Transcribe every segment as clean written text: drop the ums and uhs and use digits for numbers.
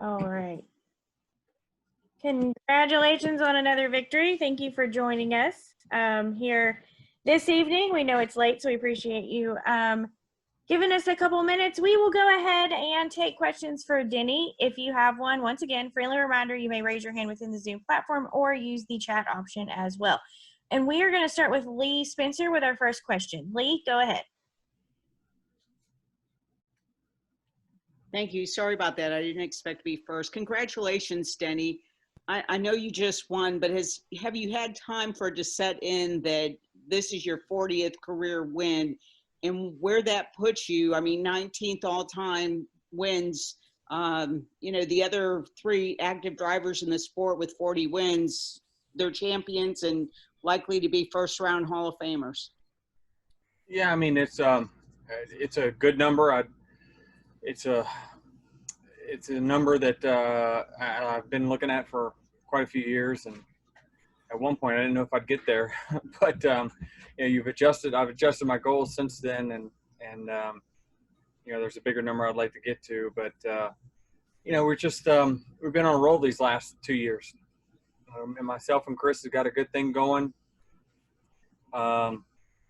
All right. Congratulations on another victory. Thank you for joining us here this evening. We know it's late, so we appreciate you giving us a couple minutes. We will go ahead and take questions for Denny. If you have one, once again, friendly reminder, you may raise your hand within the Zoom platform or use the chat option as well. And we are going to start with Lee Spencer with our first question. Lee, go ahead. Thank you. Sorry about that. I didn't expect to be first. Congratulations, Denny. I know you just won, but have you had time for it to set in that this is your 40th career win and where that puts you? I mean, 19th all-time wins. The other 3 active drivers in the sport with 40 wins, they're champions and likely to be first-round Hall of Famers. Yeah, I mean, it's a good number. It's a number that I've been looking at for quite a few years, and at one point I didn't know if I'd get there. But I've adjusted my goals since then, and there's a bigger number I'd like to get to. But we've been on a roll these last 2 years, and myself and Chris has got a good thing going, and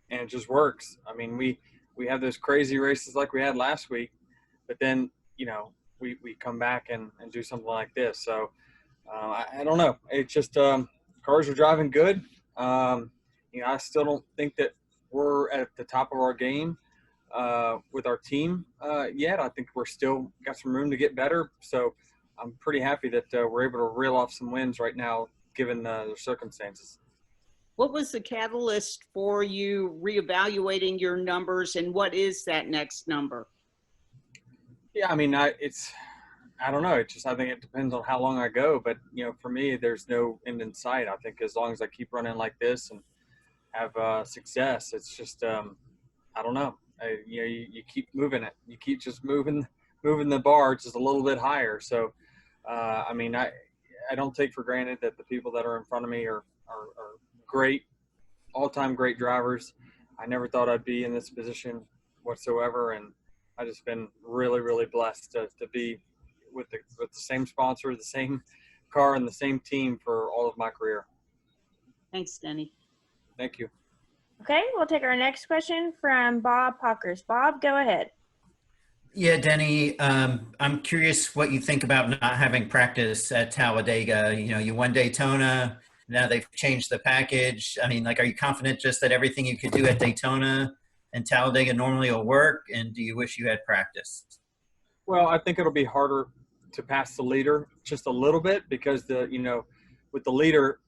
it just works. I mean, we have those crazy races like we had last week, but then we come back and do something like this. So I don't know. It's just cars are driving good. I still don't think that we're at the top of our game with our team yet. I think we're still got some room to get better. So I'm pretty happy that we're able to reel off some wins right now, given the circumstances. What was the catalyst for you reevaluating your numbers, and what is that next number? Yeah, I mean, I don't know. I think it depends on how long I go. But, for me, there's no end in sight. I think as long as I keep running like this and have success, it's just, I don't know. You keep moving it. You keep just moving the bar just a little bit higher. So, I don't take for granted that the people that are in front of me are great, all-time great drivers. I never thought I'd be in this position whatsoever, and I've just been really, really blessed to be with the same sponsor, the same car, and the same team for all of my career. Thanks, Denny. Thank you. Okay, we'll take our next question from Bob Pockers. Bob, go ahead. Yeah, Denny, I'm curious what you think about not having practice at Talladega. You won Daytona. Now they've changed the package. I mean, are you confident just that everything you could do at Daytona and Talladega normally will work? And do you wish you had practice? Well, I think it'll be harder to pass the leader just a little bit because with the leader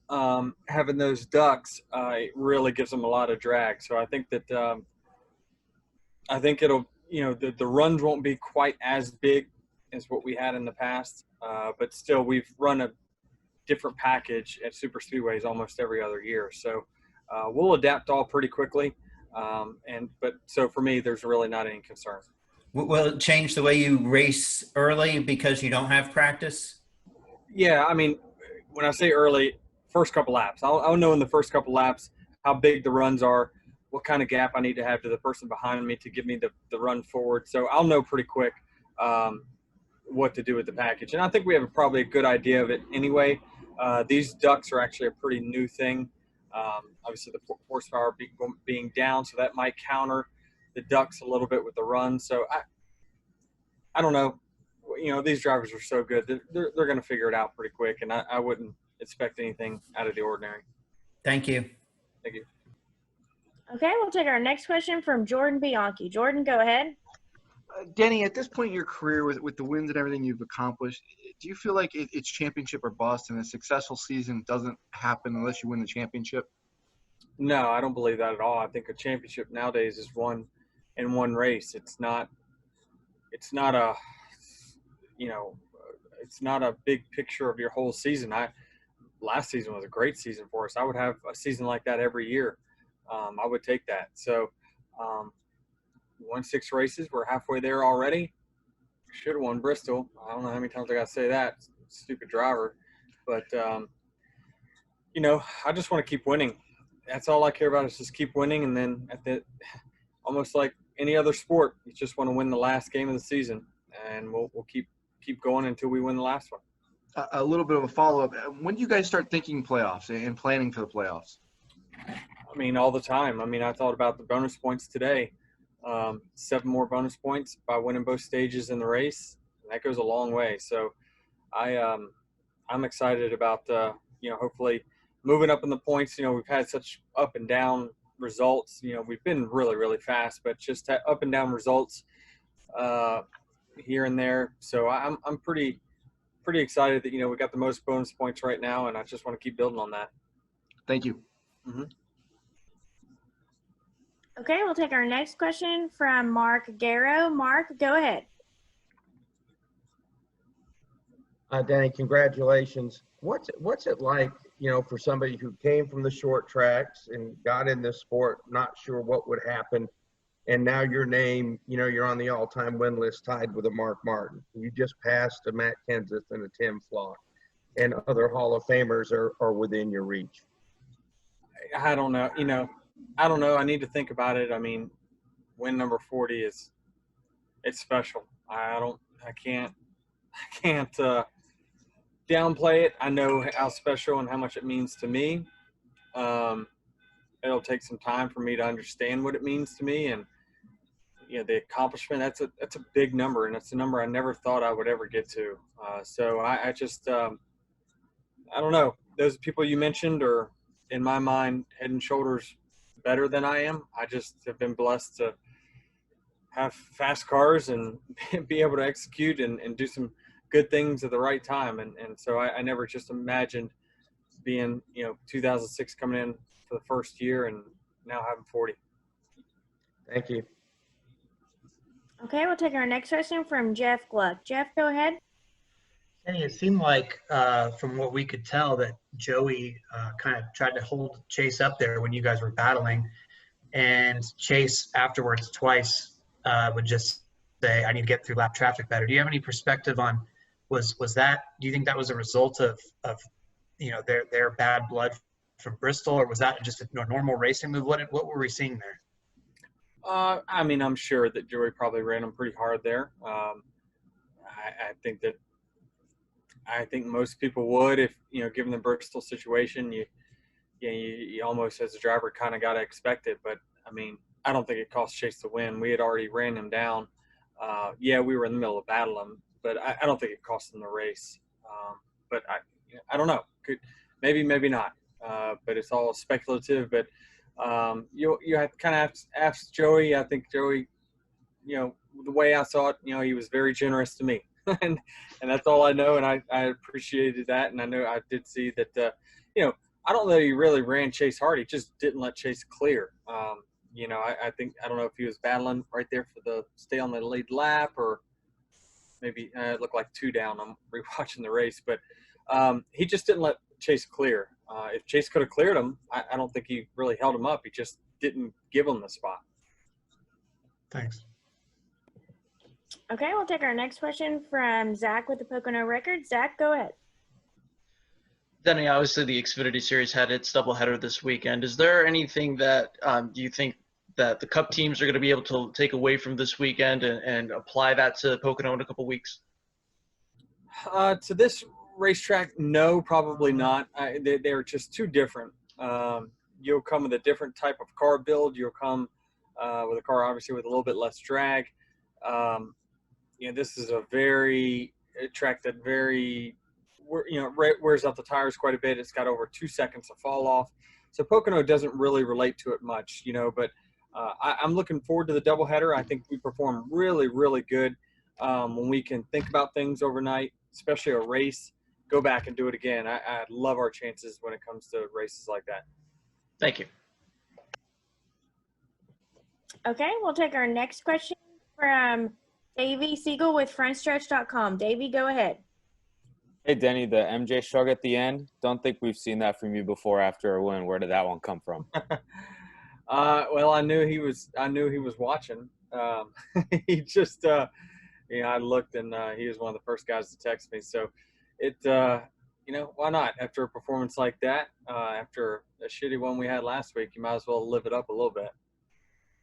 having those ducks, it really gives them a lot of drag. So I think that it'll the runs won't be quite as big as what we had in the past, but still we've run a different package at super speedways almost every other year. So we'll adapt all pretty quickly. So for me, there's really not any concern. Will it change the way you race early because you don't have practice? Yeah, I mean, when I say early, first couple laps, I'll know in the first couple laps how big the runs are, what kind of gap I need to have to the person behind me to give me the run forward. So I'll know pretty quick what to do with the package. And I think we have probably a good idea of it anyway. These ducks are actually a pretty new thing. Obviously the horsepower being down, so that might counter the ducks a little bit with the run. So I don't know. These drivers are so good. They're going to figure it out pretty quick, and I wouldn't expect anything out of the ordinary. Thank you. Thank you. Okay, we'll take our next question from Jordan Bianchi. Jordan, go ahead. Denny, at this point in your career, with the wins and everything you've accomplished, do you feel like it's championship or bust, and a successful season doesn't happen unless you win the championship? No, I don't believe that at all. I think a championship nowadays is won in one race. It's not a big picture of your whole season. Last season was a great season for us. I would have a season like that every year. I would take that. So won 6 races. We're halfway there already. Should have won Bristol. I don't know how many times I got to say that. Stupid driver. But, I just want to keep winning. That's all I care about is just keep winning. And then almost like any other sport, you just want to win the last game of the season. And we'll keep keep going until we win the last one. A little bit of a follow-up. When do you guys start thinking playoffs and planning for the playoffs? I mean, all the time. I mean, I thought about the bonus points today. 7 more bonus points by winning both stages in the race. And that goes a long way. So I'm excited about, hopefully moving up in the points. We've had such up and down results. We've been really, really fast, but just up and down results here and there. So I'm pretty excited that, we got the most bonus points right now, and I just want to keep building on that. Thank you. Mm-hmm. Okay, we'll take our next question from Mark Garrow. Mark, go ahead. Denny, congratulations. What's it like, for somebody who came from the short tracks and got in this sport, not sure what would happen, and now your name, you're on the all-time win list tied with a Mark Martin. You just passed a Matt Kenseth and a Tim Flock, and other Hall of Famers are within your reach. I don't know. I don't know. I need to think about it. I mean, win number 40 it's special. I can't downplay it. I know how special and how much it means to me. It'll take some time for me to understand what it means to me, and the accomplishment. That's a big number, and it's a number I never thought I would ever get to. So I just I don't know. Those people you mentioned are, in my mind, head and shoulders better than I am. I just have been blessed to have fast cars and be able to execute and do some good things at the right time. And so I never just imagined being, 2006 coming in for the first year and now having 40. Thank you. Okay, we'll take our next question from Jeff Gluck. Jeff, go ahead. Kenny, it seemed like, from what we could tell, that Joey kind of tried to hold Chase up there when you guys were battling, and Chase afterwards twice would just say, "I need to get through lap traffic better." Do you have any perspective on was that? Do you think that was a result of their bad blood from Bristol, or was that just a normal racing move? What were we seeing there? I mean, I'm sure that Joey probably ran him pretty hard there. I think most people would, if given the Bristol situation, you almost as a driver kind of got to expect it. But I mean, I don't think it cost Chase the win. We had already ran him down. We were in the middle of battling, but I don't think it cost him the race. But I don't know. Could maybe not. But it's all speculative. But you have kind of ask Joey. I think Joey, the way I saw it, he was very generous to me. and that's all I know, and I appreciated that, and I know I did see that. I don't know that he really ran Chase hard. He just didn't let Chase clear. I think I don't know if he was battling right there for the stay on the lead lap, or maybe it looked like 2 down. I'm rewatching the race, but he just didn't let Chase clear. If Chase could have cleared him, I don't think he really held him up. He just didn't give him the spot. Thanks. Okay, we'll take our next question from Zach with the Pocono Record. Zach, go ahead. Denny, obviously the Xfinity Series had its doubleheader this weekend. Is there anything that do you think that the Cup teams are going to be able to take away from this weekend and apply that to Pocono in a couple weeks? To this racetrack, no, probably not. They're just too different. You'll come with a different type of car build. You'll come with a car obviously with a little bit less drag. This is a track that wears out the tires quite a bit. It's got over 2 seconds of fall off. So Pocono doesn't really relate to it much, but I'm looking forward to the doubleheader. I think we perform really, really good when we can think about things overnight, especially a race, go back and do it again. I love our chances when it comes to races like that. Thank you. Okay, we'll take our next question from Davey Siegel with frontstretch.com. Davey, go ahead. Hey, Denny, the MJ shrug at the end. Don't think we've seen that from you before after a win. Where did that one come from? Well, I knew he was watching. He just, I looked and he was one of the first guys to text me. So why not? After a performance like that, after a shitty one we had last week, you might as well live it up a little bit.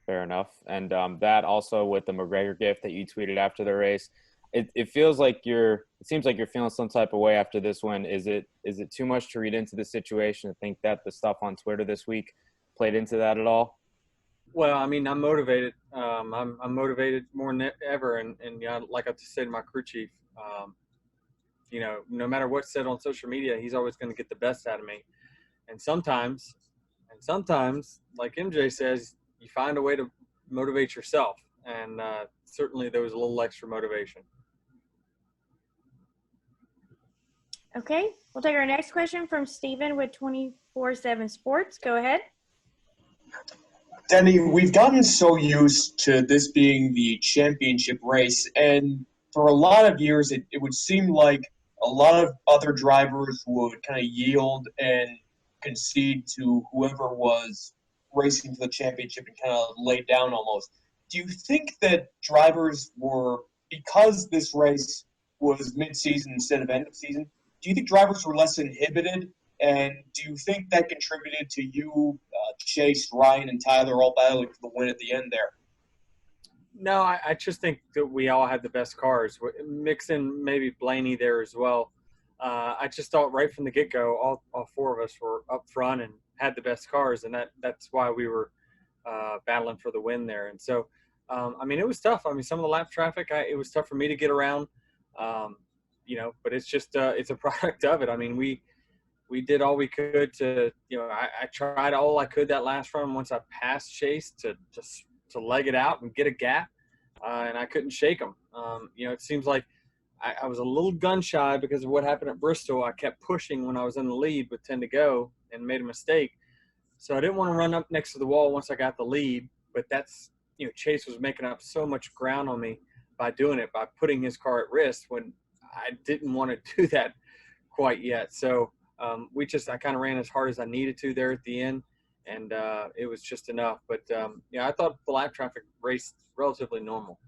Fair enough. And that also with the McGregor gift that you tweeted after the race, it feels like it seems like you're feeling some type of way after this win. Is it too much to read into the situation to think that the stuff on Twitter this week played into that at all? Well, I mean, I'm motivated. I'm motivated more than ever. And like I just said to my crew chief, no matter what's said on social media, he's always going to get the best out of me. And sometimes, like MJ says, you find a way to motivate yourself. And certainly there was a little extra motivation. Okay, we'll take our next question from Steven with 24/7 Sports. Go ahead. Denny, we've gotten so used to this being the championship race, and for a lot of years it would seem like a lot of other drivers would kind of yield and concede to whoever was racing for the championship and kind of lay down almost. Do you think that drivers were, because this race was mid-season instead of end of season, do you think drivers were less inhibited? And do you think that contributed to you, Chase, Ryan, and Tyler all battling for the win at the end there? No, I just think that we all had the best cars. Mix in maybe Blaney there as well. I just thought right from the get-go, all four of us were up front and had the best cars, and that's why we were battling for the win there. And so, it was tough. Some of the lap traffic, it was tough for me to get around, but it's just it's a product of it. We did all we could to, I tried all I could that last run once I passed Chase to leg it out and get a gap, and I couldn't shake him. It seems like I was a little gun shy because of what happened at Bristol. I kept pushing when I was in the lead with 10 to go and made a mistake. So I didn't want to run up next to the wall once I got the lead, but that's, Chase was making up so much ground on me by doing it, by putting his car at risk when I didn't want to do that quite yet. So I kind of ran as hard as I needed to there at the end, and it was just enough. But I thought the lap traffic raced relatively normal.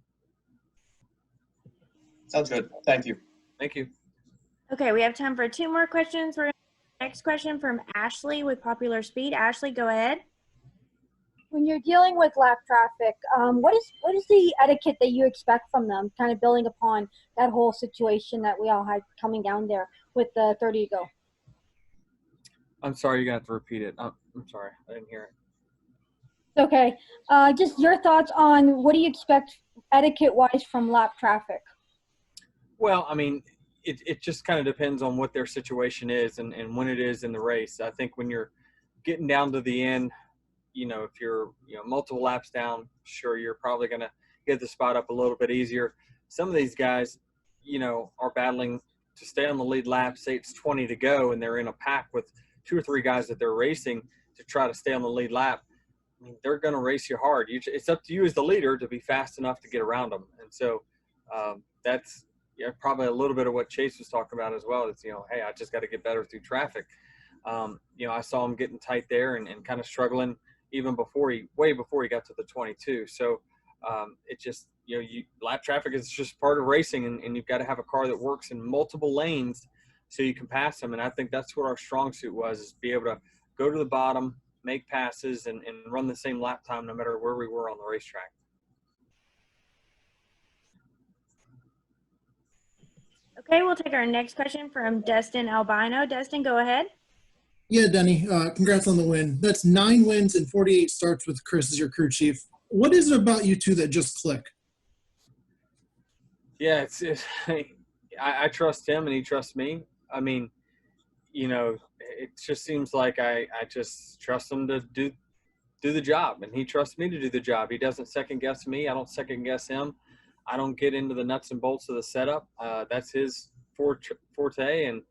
Sounds good. Thank you. Thank you. Okay, we have time for 2 more questions. Next question from Ashley with Popular Speed. Ashley, go ahead. When you're dealing with lap traffic, what is the etiquette that you expect from them, kind of building upon that whole situation that we all had coming down there with the 30 to go? I'm sorry, you're going to have to repeat it. I'm sorry, I didn't hear it. Okay. Just your thoughts on what do you expect etiquette-wise from lap traffic? Well, it just kind of depends on what their situation is and when it is in the race. I think when you're getting down to the end, if you're multiple laps down, sure, you're probably going to get the spot up a little bit easier. Some of these guys, are battling to stay on the lead lap. Say it's 20 to go and they're in a pack with 2 or 3 guys that they're racing to try to stay on the lead lap. They're going to race you hard. It's up to you as the leader to be fast enough to get around them. And so that's probably a little bit of what Chase was talking about as well. It's, hey, I just got to get better through traffic. I saw him getting tight there and kind of struggling even way before he got to the 22. So it just, lap traffic is just part of racing, and you've got to have a car that works in multiple lanes so you can pass them. And I think that's what our strong suit was, is be able to go to the bottom, make passes, and run the same lap time no matter where we were on the racetrack. Okay, we'll take our next question from Dustin Albino. Dustin, go ahead. Yeah, Denny, congrats on the win. That's 9 wins and 48 starts with Chris as your crew chief. What is it about you two that just click? Yeah, I trust him and he trusts me. It just seems like I just trust him to do the job, and he trusts me to do the job. He doesn't second guess me. I don't second guess him. I don't get into the nuts and bolts of the setup. That's his forte, and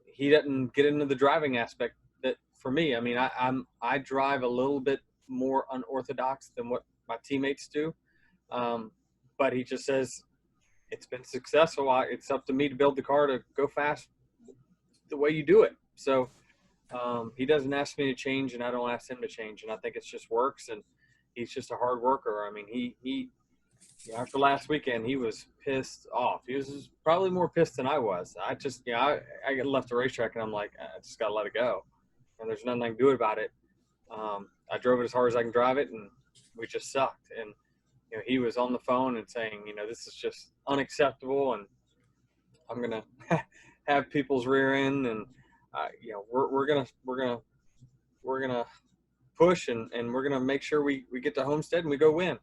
he doesn't get into the driving aspect that for me. I drive a little bit more unorthodox than what my teammates do, but he just says it's been successful. It's up to me to build the car to go fast the way you do it. So he doesn't ask me to change, and I don't ask him to change, and I think it just works. And he's just a hard worker. He after last weekend, he was pissed off. He was probably more pissed than I was. I just, I left the racetrack, and I'm like, I just got to let it go. And there's nothing I can do about it. I drove it as hard as I can drive it, and we just sucked. And he was on the phone and saying, this is just unacceptable, and I'm gonna have people's rear end, and we're gonna push, and we're gonna make sure we get to Homestead and we go win.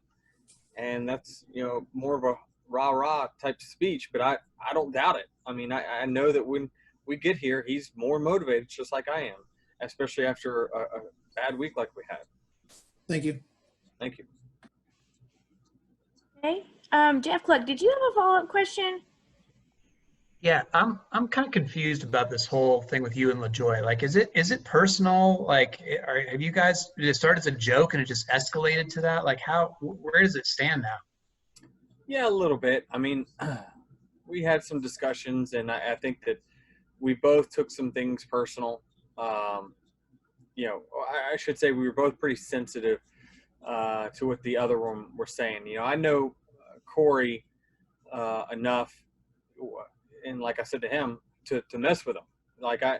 And that's more of a rah-rah type speech, but I don't doubt it. I mean, I know that when we get here, he's more motivated, just like I am, especially after a bad week like we had. Thank you. Thank you. Okay. Jeff Cluck, did you have a follow-up question? Yeah, I'm kind of confused about this whole thing with you and LaJoy. Like, is it personal? Like, have you guys, did it start as a joke and it just escalated to that? Like, where does it stand now? Yeah, a little bit. I mean, we had some discussions, and I think that we both took some things personal. I should say we were both pretty sensitive to what the other one were saying. I know Corey enough, and like I said to him, to mess with him. Like I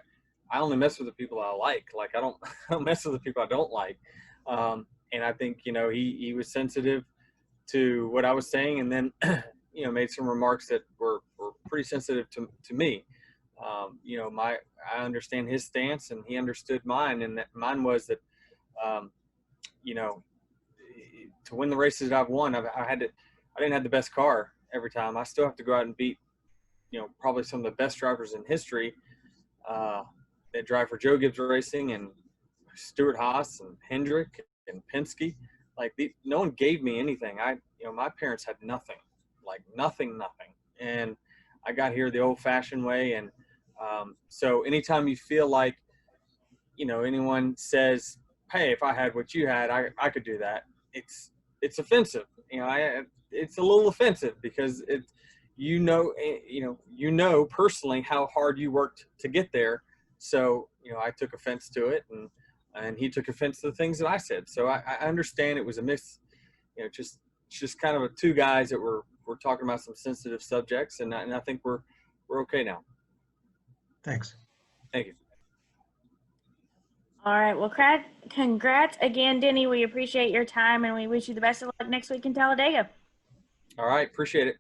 only mess with the people I like. Like I don't mess with the people I don't like. And I think he was sensitive to what I was saying, and then made some remarks that were pretty sensitive to me. I understand his stance, and he understood mine, and that mine was that to win the races that I've won, I didn't have the best car every time. I still have to go out and beat probably some of the best drivers in history that drive for Joe Gibbs Racing, and Stuart Haas and Hendrick and Penske. Like no one gave me anything. My parents had nothing, like nothing. And I got here the old fashioned way. And so anytime you feel like, anyone says, hey, if I had what you had, I could do that. It's offensive. It's a little offensive because personally how hard you worked to get there. So, I took offense to it, and he took offense to the things that I said. So I understand it was a just kind of two guys that were talking about some sensitive subjects, and I think we're okay now. Thanks. Thank you. All right. Well, congrats again, Denny. We appreciate your time, and we wish you the best of luck next week in Talladega. All right. Appreciate it.